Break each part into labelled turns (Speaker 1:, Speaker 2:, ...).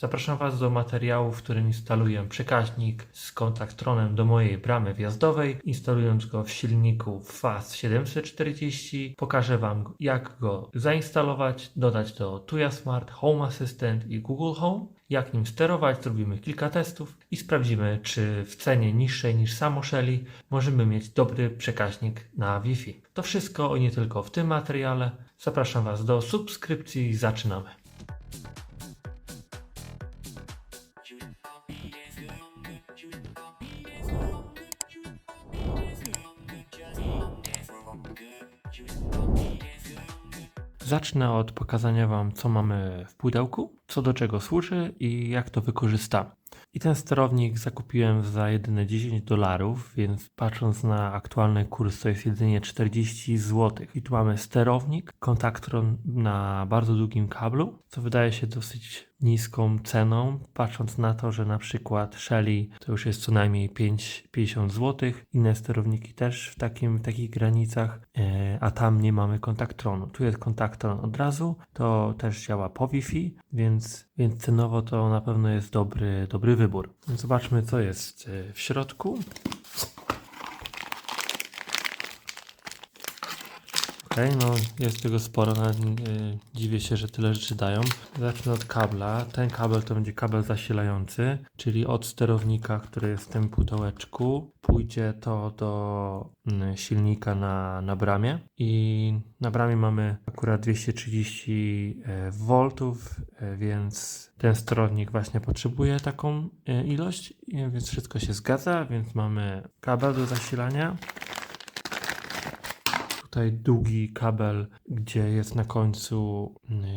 Speaker 1: Zapraszam Was do materiału, w którym instaluję przekaźnik z kontaktronem do mojej bramy wjazdowej. Instalując go w silniku FAS 740, pokażę Wam, jak go zainstalować, dodać do Tuya Smart, Home Assistant i Google Home, jak nim sterować. Zrobimy kilka testów i sprawdzimy, czy w cenie niższej niż samo Shelly możemy mieć dobry przekaźnik na Wi-Fi. To wszystko i nie tylko w tym materiale. Zapraszam Was do subskrypcji i zaczynamy. Zacznę od pokazania Wam, co mamy w pudełku, co do czego służy i jak to wykorzystamy. I ten sterownik zakupiłem za jedyne $10, więc patrząc na aktualny kurs, to jest jedynie 40 zł. I tu mamy sterownik, kontaktron na bardzo długim kablu, co wydaje się dosyć niską ceną, patrząc na to, że na przykład Shelly to już jest co najmniej 50 zł, inne sterowniki też w takich granicach, a tam nie mamy kontaktronu. Tu jest kontaktron od razu, to też działa po Wi-Fi, więc cenowo to na pewno jest dobry wybór. Więc zobaczmy, co jest w środku. No jest tego sporo, nawet dziwię się, że tyle rzeczy dają. Zacznę od kabla. Ten kabel to będzie kabel zasilający, czyli od sterownika, który jest w tym pudełeczku, pójdzie to do silnika na bramie i na bramie mamy akurat 230 V, więc ten sterownik właśnie potrzebuje taką ilość, więc wszystko się zgadza, więc mamy kabel do zasilania. Tutaj długi kabel, gdzie jest na końcu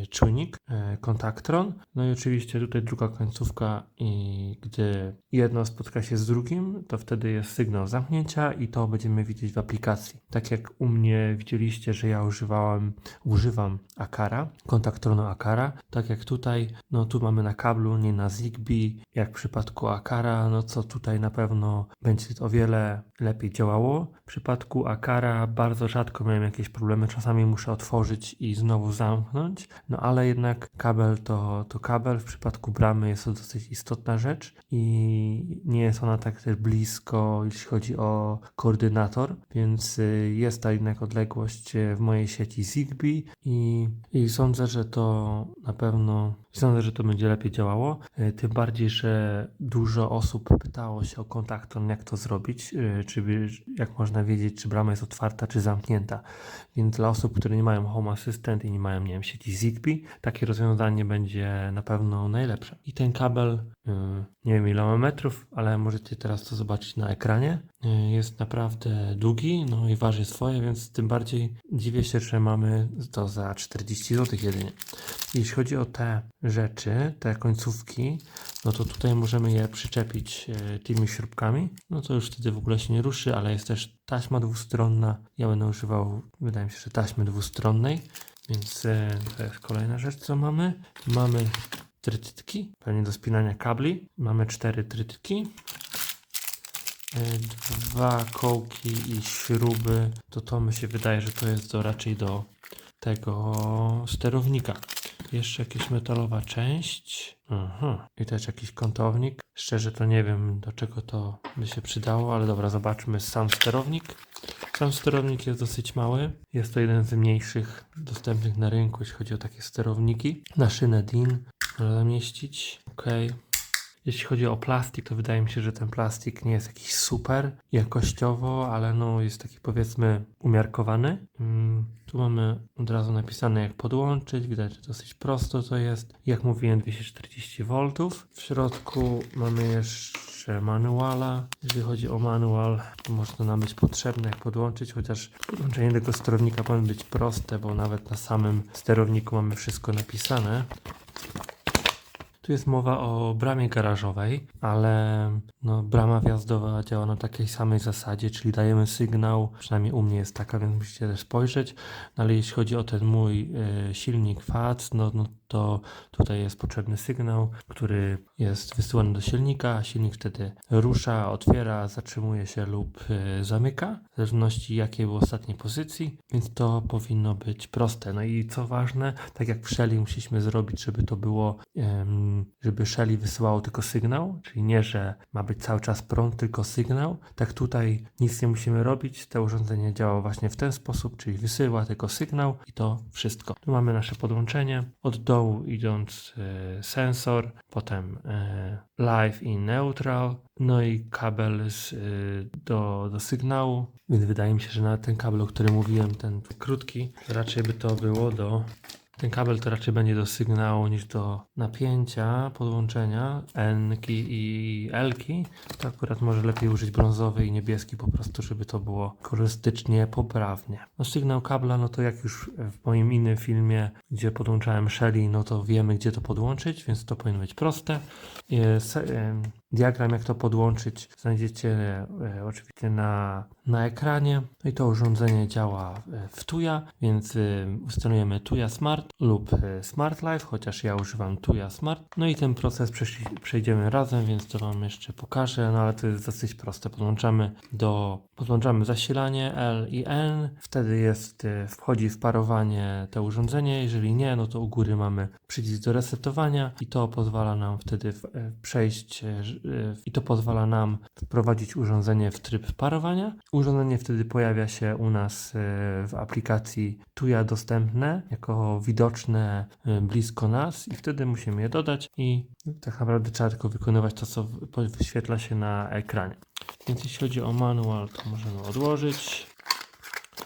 Speaker 1: czujnik, kontaktron. No i oczywiście tutaj druga końcówka i gdy jedno spotka się z drugim, to wtedy jest sygnał zamknięcia i to będziemy widzieć w aplikacji. Tak jak u mnie widzieliście, że ja używam Akara, kontaktronu Akara. Tak jak tutaj, no tu mamy na kablu, nie na Zigbee, jak w przypadku Akara, no co tutaj na pewno będzie o wiele lepiej działało. W przypadku Akara bardzo rzadko miałem jakieś problemy, czasami muszę otworzyć i znowu zamknąć, no ale jednak kabel to kabel. W przypadku bramy jest to dosyć istotna rzecz i nie jest ona tak też blisko, jeśli chodzi o koordynator, więc jest ta jednak odległość w mojej sieci Zigbee i sądzę, że to na pewno będzie lepiej działało, tym bardziej, że dużo osób pytało się o kontaktron, jak to zrobić, jak można wiedzieć, czy brama jest otwarta, czy zamknięta. Więc dla osób, które nie mają Home Assistant i nie mają, nie wiem, sieci Zigbee, takie rozwiązanie będzie na pewno najlepsze. I ten kabel, nie wiem ile ma metrów, ale możecie teraz to zobaczyć na ekranie. Jest naprawdę długi, no i waży swoje, więc tym bardziej dziwię się, że mamy to za 40 zł jedynie. Jeśli chodzi o te rzeczy, te końcówki, no to tutaj możemy je przyczepić tymi śrubkami. No to już wtedy w ogóle się nie ruszy, ale jest też taśma dwustronna. Ja będę używał, wydaje mi się, że taśmy dwustronnej, więc to jest kolejna rzecz, co mamy. Mamy trytytki, pewnie do spinania kabli. Mamy 4 trytytki. 2 kołki i śruby, to mi się wydaje, że to jest raczej do tego sterownika. Jeszcze jakaś metalowa część. I też jakiś kątownik. Szczerze to nie wiem, do czego to by się przydało, ale dobra, zobaczmy sam sterownik. Sam sterownik jest dosyć mały. Jest to jeden z mniejszych dostępnych na rynku, jeśli chodzi o takie sterowniki. Na szynę DIN można zamieścić. Jeśli chodzi o plastik, to wydaje mi się, że ten plastik nie jest jakiś super jakościowo, ale no jest taki, powiedzmy, umiarkowany. Tu mamy od razu napisane, jak podłączyć. Widać, że dosyć prosto to jest. Jak mówiłem, 240 V. W środku mamy jeszcze manuala. Jeżeli chodzi o manual, to może to nam być potrzebne, jak podłączyć, chociaż podłączenie tego sterownika powinno być proste, bo nawet na samym sterowniku mamy wszystko napisane. Tu jest mowa o bramie garażowej, ale no, brama wjazdowa działa na takiej samej zasadzie, czyli dajemy sygnał, przynajmniej u mnie jest taka, więc musicie też spojrzeć, no, ale jeśli chodzi o ten mój silnik FAC, no to tutaj jest potrzebny sygnał, który jest wysyłany do silnika, silnik wtedy rusza, otwiera, zatrzymuje się lub zamyka, w zależności jakiej był ostatniej pozycji, więc to powinno być proste. No i co ważne, tak jak w Shelly musieliśmy zrobić, żeby to było żeby Shelly wysyłało tylko sygnał, czyli nie, że ma być cały czas prąd, tylko sygnał. Tak tutaj nic nie musimy robić, to urządzenie działa właśnie w ten sposób, czyli wysyła tylko sygnał i to wszystko. Tu mamy nasze podłączenie, od dołu idąc sensor, potem live i neutral, no i kabel do sygnału, więc wydaje mi się, że na ten kabel, o którym mówiłem, ten krótki, raczej by to było ten kabel to raczej będzie do sygnału niż do napięcia, podłączenia N-ki i L-ki. To akurat może lepiej użyć brązowy i niebieski po prostu, żeby to było kolorystycznie poprawnie. No sygnał kabla, no to jak już w moim innym filmie, gdzie podłączałem Shelly, no to wiemy, gdzie to podłączyć, więc to powinno być proste. Diagram, jak to podłączyć, znajdziecie oczywiście na ekranie. No i to urządzenie działa w Tuya, więc instalujemy Tuya Smart lub Smart Life, chociaż ja używam Tuya Smart. No i ten proces przejdziemy razem, więc to Wam jeszcze pokażę, no ale to jest dosyć proste. Podłączamy zasilanie L i N, wtedy wchodzi w parowanie to urządzenie, jeżeli nie, no to u góry mamy przycisk do resetowania i to pozwala nam wtedy wprowadzić urządzenie w tryb parowania. Urządzenie wtedy pojawia się u nas w aplikacji Tuya dostępne, jako widoczne blisko nas i wtedy musimy je dodać i tak naprawdę trzeba tylko wykonywać to, co wyświetla się na ekranie. Więc jeśli chodzi o manual, to możemy odłożyć.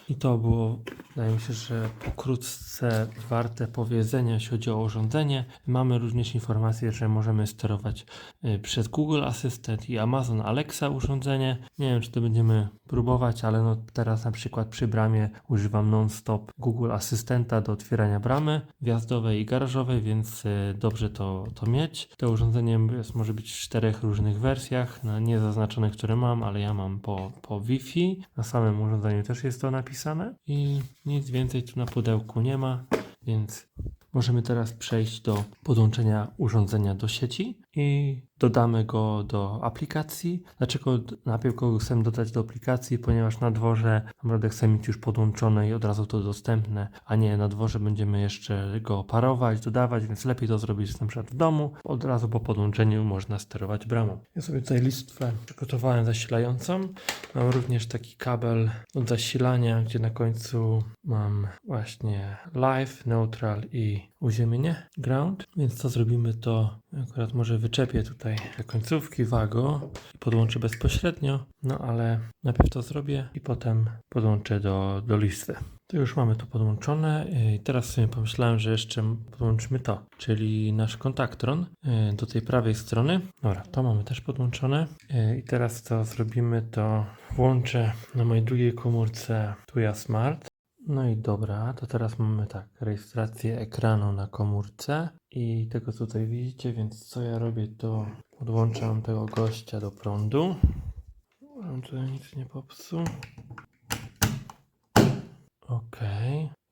Speaker 1: I to było, wydaje mi się, że pokrótce warte powiedzenia, jeśli chodzi o urządzenie. Mamy również informację, że możemy sterować przez Google Assistant i Amazon Alexa urządzenie. Nie wiem, czy to będziemy próbować, ale no teraz na przykład przy bramie używam non-stop Google Asystenta do otwierania bramy wjazdowej i garażowej, więc dobrze to mieć. To urządzenie może być w 4 różnych wersjach, nie zaznaczone, które mam, ale ja mam po Wi-Fi. Na samym urządzeniu też jest to napisane i nic więcej tu na pudełku nie ma, więc możemy teraz przejść do podłączenia urządzenia do sieci i dodamy go do aplikacji. Dlaczego najpierw go chcę dodać do aplikacji? Ponieważ na dworze naprawdę chcę mieć już podłączone i od razu to dostępne, a nie na dworze będziemy jeszcze go parować, dodawać, więc lepiej to zrobić na przykład w domu. Od razu po podłączeniu można sterować bramą. Ja sobie tutaj listwę przygotowałem zasilającą. Mam również taki kabel od zasilania, gdzie na końcu mam właśnie live, neutral i uziemienie, ground. Więc co zrobimy, to akurat może wyczepię tutaj te końcówki wago i podłączę bezpośrednio, no ale najpierw to zrobię i potem podłączę do listy. To już mamy to podłączone i teraz sobie pomyślałem, że jeszcze podłączymy to, czyli nasz kontaktron do tej prawej strony. Dobra, to mamy też podłączone i teraz co zrobimy, to włączę na mojej drugiej komórce Tuya Smart. No i dobra, to teraz mamy tak, rejestrację ekranu na komórce i tego tutaj widzicie, więc co ja robię, to podłączam tego gościa do prądu. Żebym tutaj nic nie popsuł. Ok,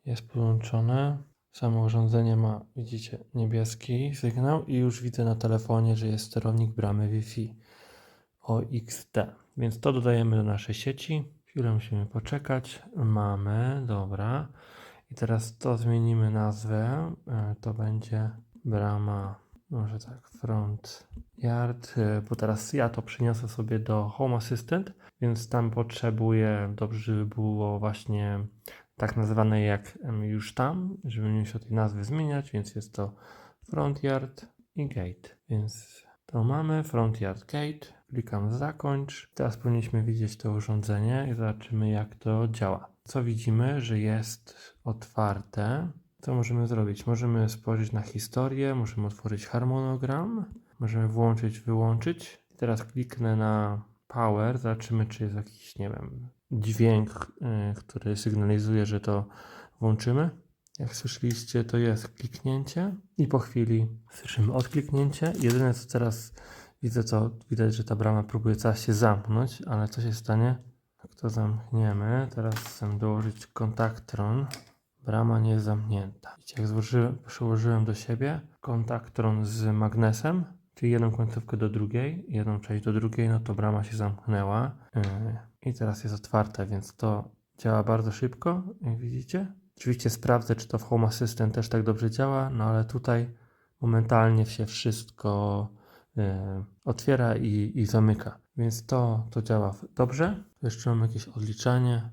Speaker 1: jest podłączone. Samo urządzenie ma, widzicie, niebieski sygnał i już widzę na telefonie, że jest sterownik bramy Wi-Fi OXT. Więc to dodajemy do naszej sieci. Chwilę musimy poczekać. Mamy, dobra. I teraz to zmienimy nazwę. To będzie brama, może tak, front yard, bo teraz ja to przyniosę sobie do Home Assistant, więc tam potrzebuję, dobrze, żeby było właśnie tak nazywane jak już tam, żeby nie musiał tej nazwy zmieniać, więc jest to front yard i gate. Więc to mamy front yard gate. Klikam zakończ. Teraz powinniśmy widzieć to urządzenie i zobaczymy, jak to działa. Co widzimy, że jest otwarte. Co możemy zrobić? Możemy spojrzeć na historię, możemy otworzyć harmonogram, możemy włączyć, wyłączyć. Teraz kliknę na power, zobaczymy, czy jest jakiś, nie wiem, dźwięk, który sygnalizuje, że to włączymy. Jak słyszeliście, to jest kliknięcie i po chwili słyszymy odkliknięcie. Jedyne, co teraz widać, że ta brama próbuje cała się zamknąć, ale co się stanie? Jak to zamkniemy, teraz chcę dołożyć kontaktron. Brama nie jest zamknięta. Widzicie, jak przyłożyłem do siebie kontaktron z magnesem, czyli jedną końcówkę do drugiej, jedną część do drugiej, no to brama się zamknęła i teraz jest otwarta, więc to działa bardzo szybko, jak widzicie. Oczywiście sprawdzę, czy to w Home Assistant też tak dobrze działa, no ale tutaj momentalnie się wszystko otwiera i zamyka. Więc to działa dobrze. Jeszcze mam jakieś odliczanie.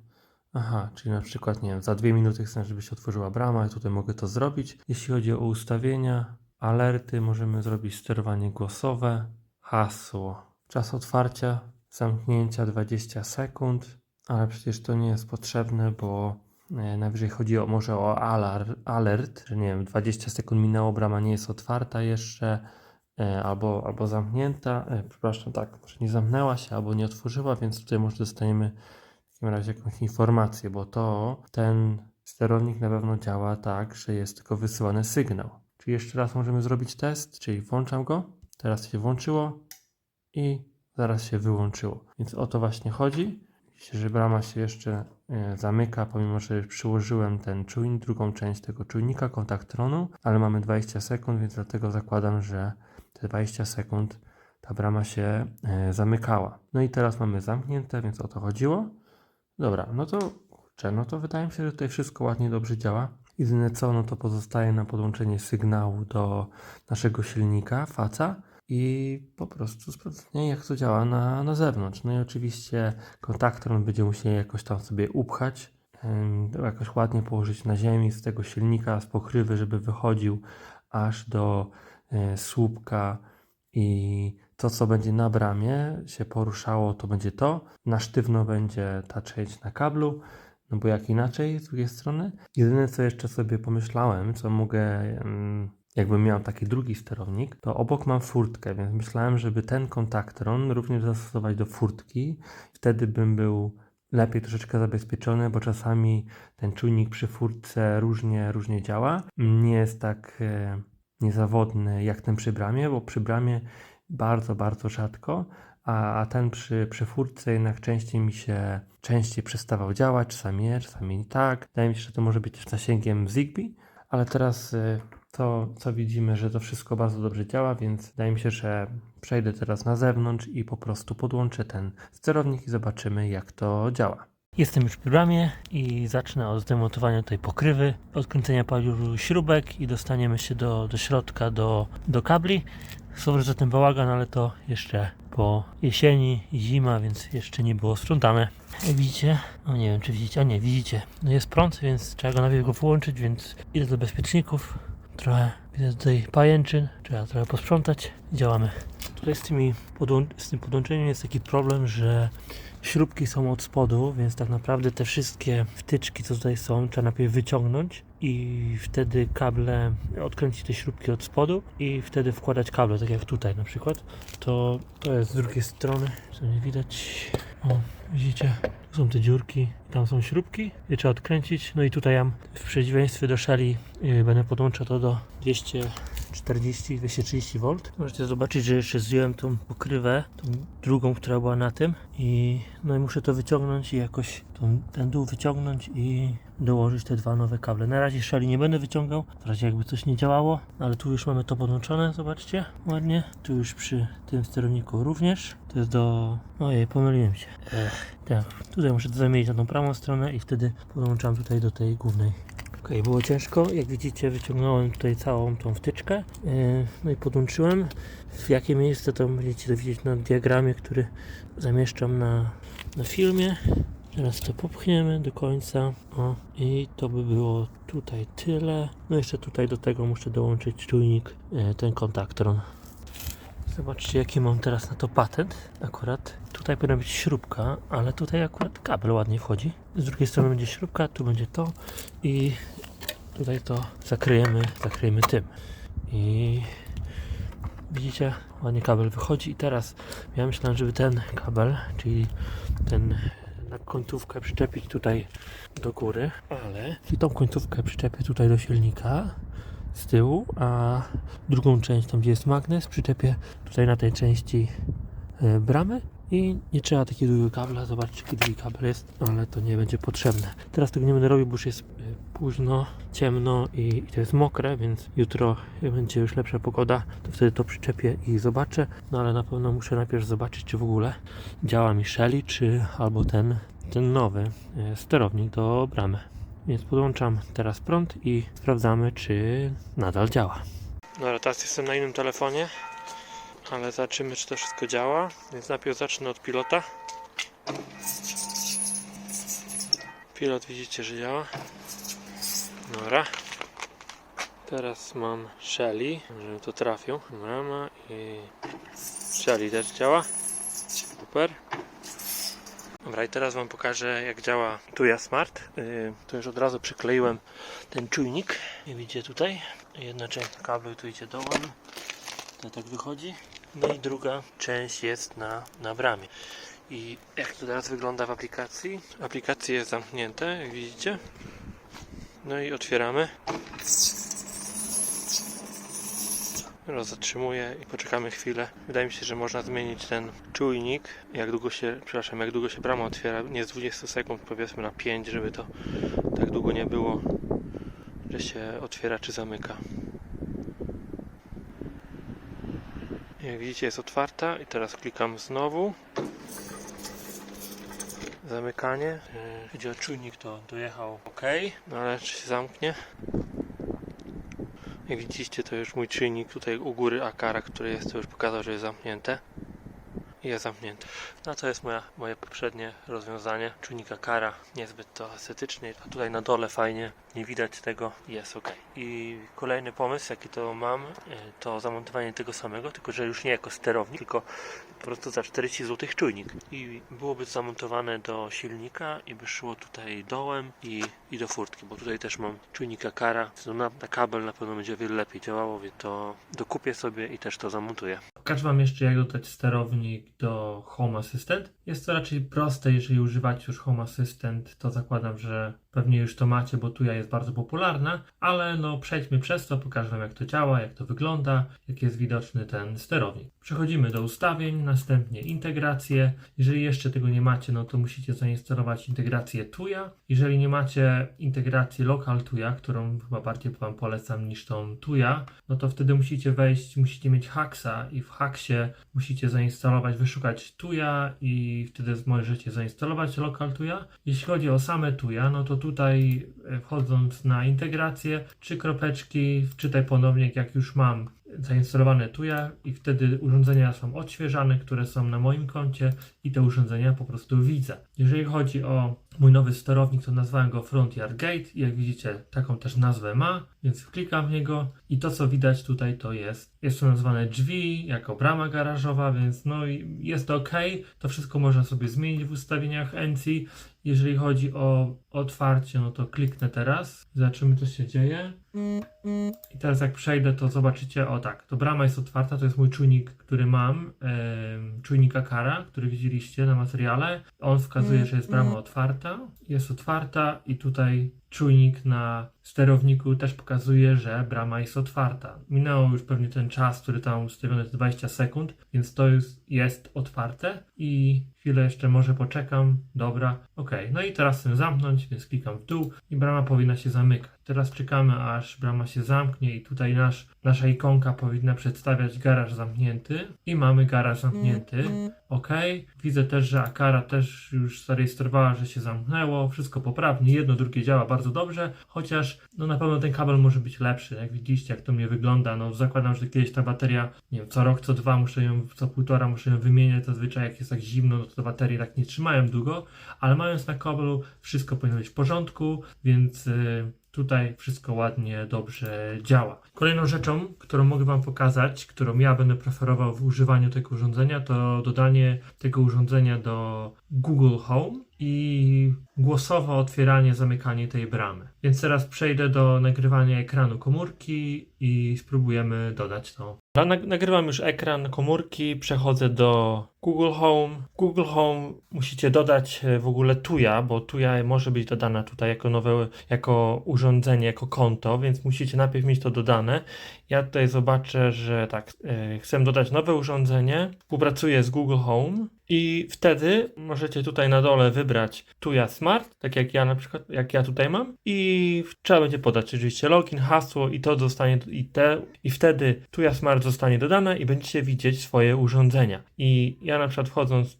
Speaker 1: Aha, czyli na przykład, nie wiem, za 2 minuty chcę, żeby się otworzyła brama i tutaj mogę to zrobić. Jeśli chodzi o ustawienia, alerty, możemy zrobić sterowanie głosowe, hasło, czas otwarcia, zamknięcia 20 sekund, ale przecież to nie jest potrzebne, bo najwyżej chodzi może o alert, że nie wiem, 20 sekund minęło, brama nie jest otwarta jeszcze, albo zamknięta, przepraszam, tak, może nie zamknęła się, albo nie otworzyła, więc tutaj może dostaniemy w takim razie jakąś informację, bo ten sterownik na pewno działa tak, że jest tylko wysyłany sygnał. Czyli jeszcze raz możemy zrobić test, czyli włączam go, teraz się włączyło i zaraz się wyłączyło. Więc o to właśnie chodzi. Widzicie, że brama się jeszcze zamyka, pomimo że przyłożyłem ten czujnik, drugą część tego czujnika, kontaktronu, ale mamy 20 sekund, więc dlatego zakładam, że te 20 sekund ta brama się zamykała. No i teraz mamy zamknięte, więc o to chodziło. Dobra, no to wydaje mi się, że tutaj wszystko ładnie, dobrze działa. Jedyne co, no to pozostaje nam podłączenie sygnału do naszego silnika, faca i po prostu sprawdzenie, jak to działa na zewnątrz. No i oczywiście kontaktron będziemy musieli jakoś tam sobie upchać, jakoś ładnie położyć na ziemi z tego silnika, z pokrywy, żeby wychodził aż do słupka i to, co będzie na bramie się poruszało, to będzie to. Na sztywno będzie ta część na kablu, no bo jak inaczej z drugiej strony. Jedyne, co jeszcze sobie pomyślałem, co mogę, jakbym miał taki drugi sterownik, to obok mam furtkę, więc myślałem, żeby ten kontaktron również zastosować do furtki. Wtedy bym był lepiej troszeczkę zabezpieczony, bo czasami ten czujnik przy furtce różnie działa. Nie jest tak niezawodny jak ten przy bramie, bo przy bramie bardzo rzadko, a ten przy furtce jednak częściej przestawał działać, czasami nie, czasami nie tak. Wydaje mi się, że to może być też zasięgiem Zigbee, ale teraz to, co widzimy, że to wszystko bardzo dobrze działa, więc wydaje mi się, że przejdę teraz na zewnątrz i po prostu podłączę ten sterownik i zobaczymy, jak to działa. Jestem już przy bramie i zacznę od zdemontowania tej pokrywy, odkręcenia paru śrubek i dostaniemy się do środka, do kabli. Sorry za ten bałagan, ale to jeszcze po jesieni i zima, więc jeszcze nie było sprzątane. Jak widzicie, no nie wiem czy widzicie, a nie widzicie, no jest prąd, więc trzeba go najpierw wyłączyć, więc idę do bezpieczników. Trochę widzę tutaj pajęczyn, trzeba trochę posprzątać. Działamy. Tutaj z tym podłączeniem jest taki problem, że śrubki są od spodu, więc tak naprawdę te wszystkie wtyczki, co tutaj są, trzeba najpierw wyciągnąć i wtedy odkręcić te śrubki od spodu i wtedy wkładać kable, tak jak tutaj na przykład. To jest z drugiej strony, co nie widać. O, widzicie, tu są te dziurki, tam są śrubki, je trzeba odkręcić. No i tutaj ja w przeciwieństwie do Shelly będę podłączał to do 230 V. Możecie zobaczyć, że jeszcze zdjąłem tą pokrywę, tą drugą, która była na tym i muszę to wyciągnąć i jakoś ten dół wyciągnąć i dołożyć te dwa nowe kable. Na razie Shelly nie będę wyciągał, na razie jakby coś nie działało, ale tu już mamy to podłączone, zobaczcie, ładnie. Tu już przy tym sterowniku również. To jest ojej, pomyliłem się. Tak, tutaj muszę to zamienić na tą prawą stronę i wtedy podłączam tutaj do tej głównej. Ok, było ciężko, jak widzicie wyciągnąłem tutaj całą tą wtyczkę, no i podłączyłem. W jakie miejsce to będziecie to widzieć na diagramie, który zamieszczam na filmie. Teraz to popchniemy do końca, i to by było tutaj tyle. No jeszcze tutaj do tego muszę dołączyć czujnik, ten kontaktron. Zobaczcie, jaki mam teraz na to patent. Akurat tutaj powinna być śrubka, ale tutaj akurat kabel ładnie wchodzi. Z drugiej strony będzie śrubka, tu będzie to i tutaj to zakryjemy tym. I widzicie, ładnie kabel wychodzi i teraz ja myślałem, żeby ten kabel, czyli ten na końcówkę przyczepić tutaj do góry, ale i tą końcówkę przyczepię tutaj do silnika z tyłu, a drugą część, tam gdzie jest magnes, przyczepię tutaj na tej części bramy i nie trzeba takiego długiego kabla. Zobaczcie, jaki długi kabel jest, ale to nie będzie potrzebne. Teraz tego nie będę robił, bo już jest późno, ciemno i to jest mokre, więc jutro będzie już lepsza pogoda, to wtedy to przyczepię i zobaczę, no ale na pewno muszę najpierw zobaczyć, czy w ogóle działa mi Shelly, czy albo ten nowy sterownik do bramy. Więc podłączam teraz prąd i sprawdzamy, czy nadal działa. Dobra, teraz jestem na innym telefonie, ale zobaczymy, czy to wszystko działa. Więc najpierw zacznę od pilota. Pilot widzicie, że działa. Dobra. Teraz mam Shelly, żeby to trafił. Brama i Shelly też działa. Super. Dobra, i teraz wam pokażę, jak działa Tuya Smart. To już od razu przykleiłem ten czujnik. Nie widzicie tutaj. Jedna część kablu tu idzie dołem. To tak wychodzi. No i druga część jest na bramie. I jak to teraz wygląda w aplikacji? Aplikacja jest zamknięta, jak widzicie. No i otwieramy. Zatrzymuję i poczekamy chwilę. Wydaje mi się, że można zmienić ten czujnik, jak długo się brama otwiera. Nie z 20 sekund, powiedzmy na 5, żeby to tak długo nie było, że się otwiera czy zamyka. Jak widzicie, jest otwarta i teraz klikam znowu. Zamykanie. Chodzi o czujnik, to dojechał ok, no ale czy się zamknie? Jak widzicie, to już mój czujnik tutaj u góry Akara, który jest, to już pokazał, że jest zamknięte. I jest zamknięte. No to jest moje poprzednie rozwiązanie. Czujnik Akara, niezbyt to estetycznie, a tutaj na dole fajnie, nie widać tego, jest ok. I kolejny pomysł, jaki to mam, to zamontowanie tego samego, tylko że już nie jako sterownik, tylko po prostu za 40 zł czujnik. I byłoby zamontowane do silnika i by szło tutaj dołem i do furtki, bo tutaj też mam czujnik Akara. Na kabel na pewno będzie o wiele lepiej działało, więc to dokupię sobie i też to zamontuję. Pokażę wam jeszcze, jak dodać sterownik do Home Assistant. Jest to raczej proste, jeżeli używacie już Home Assistant, to zakładam, że pewnie już to macie, bo Tuya jest bardzo popularna, ale no przejdźmy przez to, pokażę wam, jak to działa, jak to wygląda, jak jest widoczny ten sterownik. Przechodzimy do ustawień, następnie integrację. Jeżeli jeszcze tego nie macie, no to musicie zainstalować integrację Tuya. Jeżeli nie macie integracji Local Tuya, którą chyba bardziej wam polecam niż tą Tuya, no to wtedy musicie mieć Haxa i w Haxie musicie zainstalować, wyszukać Tuya i wtedy możecie zainstalować Local Tuya. Jeśli chodzi o same Tuya, no to tutaj wchodząc na integrację, 3 kropeczki, wczytaj ponownie, jak już mam zainstalowane Tuya i wtedy urządzenia są odświeżane, które są na moim koncie i te urządzenia po prostu widzę. Jeżeli chodzi o mój nowy sterownik, to nazwałem go Frontier Gate i jak widzicie, taką też nazwę ma, więc klikam w niego i to, co widać tutaj, to jest to nazwane drzwi jako brama garażowa, więc no jest to ok. To wszystko można sobie zmienić w ustawieniach NC. Jeżeli chodzi o otwarcie, no to kliknę teraz, zobaczymy, co się dzieje. I teraz jak przejdę, to zobaczycie, o tak, to brama jest otwarta, to jest mój czujnik, który mam, czujnik Akara, który widzieliście na materiale. On wskazuje, że jest brama otwarta, i tutaj czujnik na sterowniku też pokazuje, że brama jest otwarta. Minęło już pewnie ten czas, który tam ustawiony, to 20 sekund, więc to jest otwarte i chwilę jeszcze może poczekam. Dobra, ok. No i teraz chcę zamknąć, więc klikam w dół i brama powinna się zamykać. Teraz czekamy, aż brama się zamknie i tutaj nasza ikonka powinna przedstawiać garaż zamknięty i mamy garaż zamknięty. Ok. Widzę też, że Akara też już zarejestrowała, że się zamknęło. Wszystko poprawnie. Jedno, drugie działa bardzo dobrze, chociaż no na pewno ten kabel może być lepszy. Jak widzieliście, jak to mnie wygląda, no zakładam, że kiedyś ta bateria, nie wiem, co rok, co dwa co półtora muszę ją wymieniać. Zazwyczaj jak jest tak zimno, no to baterie tak nie trzymają długo, ale mając na kabelu wszystko powinno być w porządku, więc tutaj wszystko ładnie, dobrze działa. Kolejną rzeczą, którą mogę wam pokazać, którą ja będę preferował w używaniu tego urządzenia, to dodanie tego urządzenia do Google Home i głosowe otwieranie, zamykanie tej bramy. Więc teraz przejdę do nagrywania ekranu komórki i spróbujemy dodać to. Nagrywam już ekran komórki, przechodzę do Google Home. Google Home musicie dodać w ogóle Tuya, bo Tuya może być dodana tutaj jako urządzenie, jako konto, więc musicie najpierw mieć to dodane. Ja tutaj zobaczę, że tak, chcę dodać nowe urządzenie, współpracuję z Google Home i wtedy możecie tutaj na dole wybrać Tuya Smart, tak jak ja na przykład, jak ja tutaj mam i trzeba będzie podać oczywiście login, hasło i to zostanie i wtedy Tuya Smart zostanie dodane i będziecie widzieć swoje urządzenia. I ja na przykład wchodząc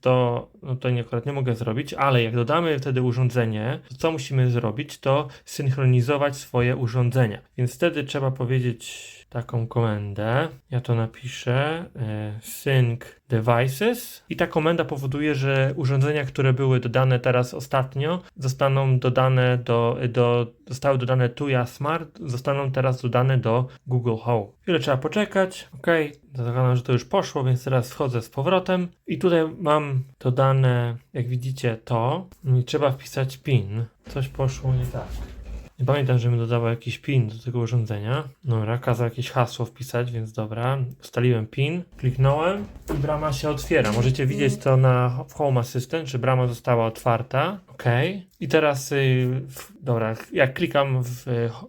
Speaker 1: no to akurat nie mogę zrobić, ale jak dodamy wtedy urządzenie, to co musimy zrobić, to synchronizować swoje urządzenia. Więc wtedy trzeba powiedzieć taką komendę. Ja to napiszę. Sync devices. I ta komenda powoduje, że urządzenia, które były dodane teraz ostatnio, zostaną dodane zostały dodane Tuya Smart, zostaną teraz dodane do Google Home. Chwilę trzeba poczekać. OK. Zakładam, że to już poszło, więc teraz wchodzę z powrotem. I tutaj mam dodane, jak widzicie, to. I trzeba wpisać PIN. Coś poszło nie tak. Nie pamiętam, żebym dodawał jakiś PIN do tego urządzenia. Dobra, kazał jakieś hasło wpisać, więc dobra. Ustaliłem PIN, kliknąłem i brama się otwiera. Możecie widzieć to w Home Assistant, że brama została otwarta. OK. I teraz, dobra, jak klikam w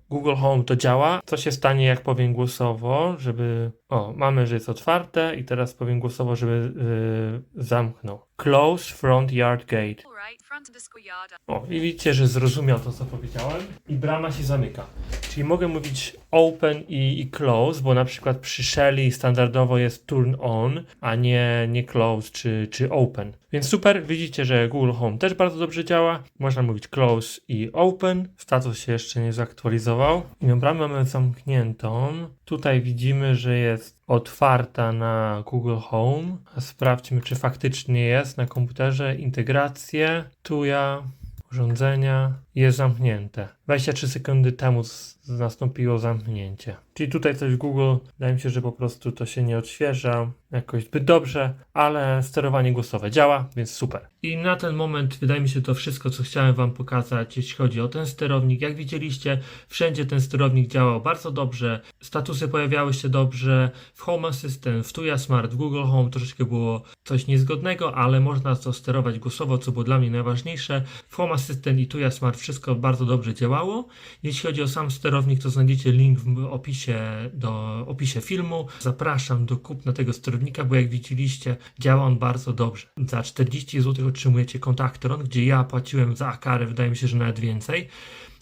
Speaker 1: Google Home, to działa. Co się stanie, jak powiem głosowo, żeby... O, mamy, że jest otwarte i teraz powiem głosowo, żeby zamknął. Close front yard gate. O, i widzicie, że zrozumiał to, co powiedziałem. I brama się zamyka. Czyli mogę mówić open i close, bo na przykład przy Shelly standardowo jest turn on, a nie close czy open. Więc super, widzicie, że Google Home też bardzo dobrze działa. Można mówić close i open. Status się jeszcze nie zaktualizował. I bramę mamy zamkniętą. Tutaj widzimy, że jest otwarta na Google Home. Sprawdźmy, czy faktycznie jest na komputerze. Integracje, Tuya, urządzenia, jest zamknięte. 23 sekundy temu nastąpiło zamknięcie. Czyli tutaj coś w Google, wydaje mi się, że po prostu to się nie odświeża jakoś zbyt dobrze, ale sterowanie głosowe działa, więc super. I na ten moment wydaje mi się to wszystko, co chciałem Wam pokazać, jeśli chodzi o ten sterownik. Jak widzieliście, wszędzie ten sterownik działał bardzo dobrze, statusy pojawiały się dobrze, w Home Assistant, w Tuya Smart, w Google Home troszeczkę było coś niezgodnego, ale można to sterować głosowo, co było dla mnie najważniejsze. W Home Assistant i Tuya Smart wszystko bardzo dobrze działało. Jeśli chodzi o sam sterownik, to znajdziecie link w opisie filmu. Zapraszam do kupna tego sterownika, bo jak widzieliście, działa on bardzo dobrze. Za 40 zł otrzymujecie Contactron, gdzie ja płaciłem za akarę, wydaje mi się, że nawet więcej.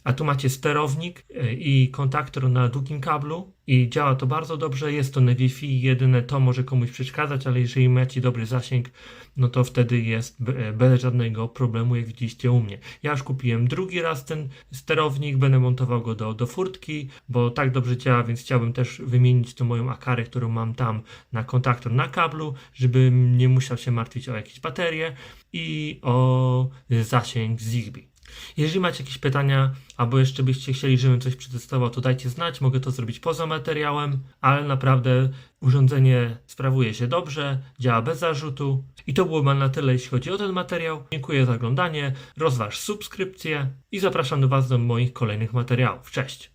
Speaker 1: A tu macie sterownik i Contactron na długim kablu i działa to bardzo dobrze. Jest to na Wi-Fi, jedyne to może komuś przeszkadzać, ale jeżeli macie dobry zasięg, no to wtedy jest bez żadnego problemu, jak widzieliście u mnie. Ja już kupiłem drugi raz ten sterownik, będę montował go do furtki, bo tak dobrze działa, więc chciałbym też wymienić tą moją akarę, którą mam tam na Contactron na kablu, żebym nie musiał się martwić o jakieś baterie i o zasięg Zigbee. Jeżeli macie jakieś pytania, albo jeszcze byście chcieli, żebym coś przetestował, to dajcie znać, mogę to zrobić poza materiałem, ale naprawdę urządzenie sprawuje się dobrze, działa bez zarzutu. I to byłoby na tyle, jeśli chodzi o ten materiał. Dziękuję za oglądanie, rozważ subskrypcję i zapraszam do Was do moich kolejnych materiałów. Cześć!